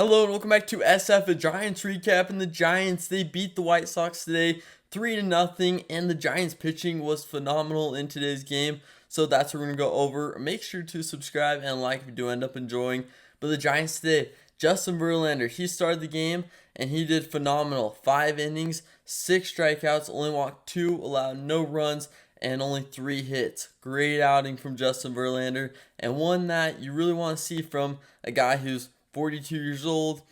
Hello and welcome back to SF, a Giants recap. And the Giants, they beat the White Sox today 3-0, and the Giants pitching was phenomenal in today's game. So that's what we're going to go over. Make sure to subscribe and like if you do end up enjoying. But the Giants today, Justin Verlander, he started the game and he did phenomenal. 5 innings, 6 strikeouts, only walked 2, allowed no runs, and only 3 hits. Great outing from Justin Verlander, and one that you really want to see from a guy who's 42 years old.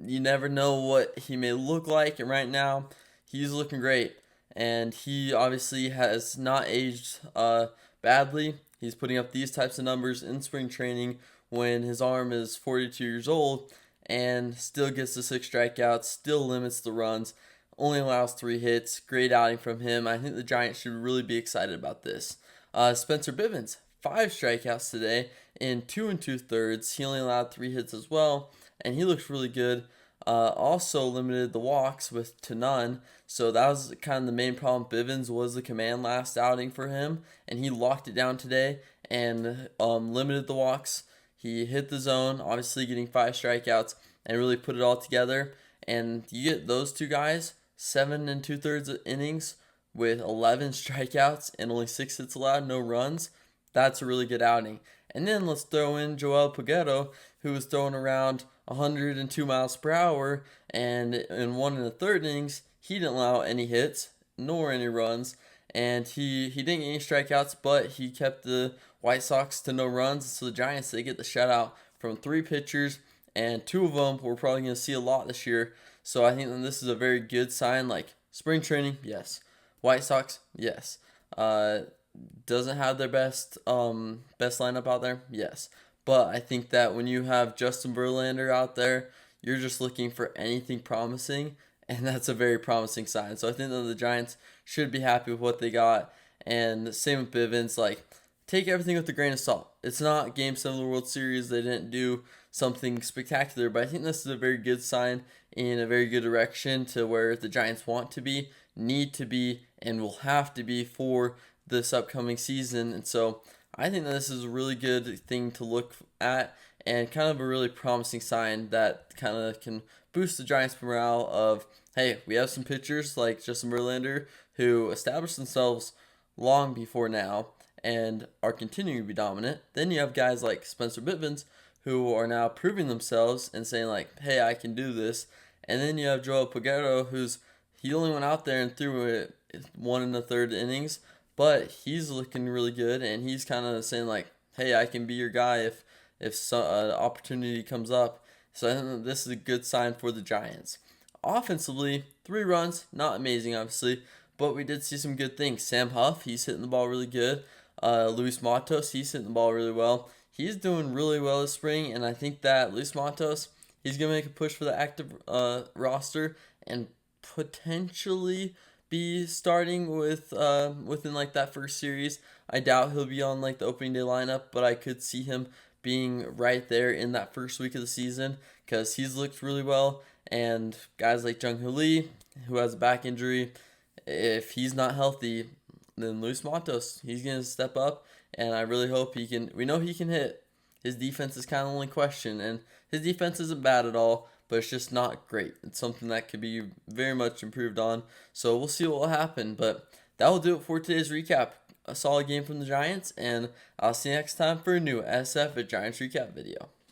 You never know what he may look like, and right now he's looking great. And he obviously has not aged badly. He's putting up these types of numbers in spring training when his arm is 42 years old, and still gets the 6 strikeouts, still limits the runs, only allows 3 hits. Great outing from him. I think the Giants should really be excited about this. Spencer Bivens, 5 strikeouts today in 2 2/3. He only allowed 3 hits as well, and he looks really good. Also limited the walks to none, so that was kind of the main problem. Bivens was the command last outing for him, and he locked it down today and limited the walks. He hit the zone, obviously getting 5 strikeouts, and really put it all together. And you get those two guys, 7 2/3 innings with 11 strikeouts and only 6 hits allowed, no runs. That's a really good outing. And then let's throw in Joel Peguero, who was throwing around 102 miles per hour, and in 1 1/3 innings, he didn't allow any hits nor any runs, and he didn't get any strikeouts, but he kept the White Sox to no runs. So the Giants, they get the shutout from 3 pitchers, and 2 of them we're probably going to see a lot this year. So I think that this is a very good sign. Like, spring training, yes. White Sox, yes. Doesn't have their best lineup out there, yes. But I think that when you have Justin Verlander out there, you're just looking for anything promising, and that's a very promising sign. So I think that the Giants should be happy with what they got. And same with Bivens. Like, take everything with a grain of salt. It's not Game 7 of the World Series. They didn't do something spectacular, but I think this is a very good sign in a very good direction to where the Giants want to be, need to be, and will have to be for this upcoming season. And so I think that this is a really good thing to look at, and kind of a really promising sign that kind of can boost the Giants' morale of, hey, we have some pitchers like Justin Verlander who established themselves long before now and are continuing to be dominant. Then you have guys like Spencer Bivens who are now proving themselves and saying like, hey, I can do this. And then you have Joel Peguero, he only went out there and threw it 1 1/3 innings, but he's looking really good, and he's kind of saying like, hey, I can be your guy if an opportunity comes up. So I think that this is a good sign for the Giants. Offensively, 3 runs, not amazing obviously, but we did see some good things. Sam Huff, he's hitting the ball really good. Luis Matos, he's hitting the ball really well. He's doing really well this spring, and I think that Luis Matos, he's going to make a push for the active roster and potentially be starting within like that first series. I doubt he'll be on like the opening day lineup, but I could see him being right there in that first week of the season because he's looked really well. And guys like Jung Hoo Lee, who has a back injury, if he's not healthy, then Luis Matos, he's going to step up, and I really hope he can. We know he can hit. His defense is kind of the only question, and his defense isn't bad at all, but it's just not great. It's something that could be very much improved on, so we'll see what will happen. But that will do it for today's recap. A solid game from the Giants, and I'll see you next time for a new SF, a Giants recap video.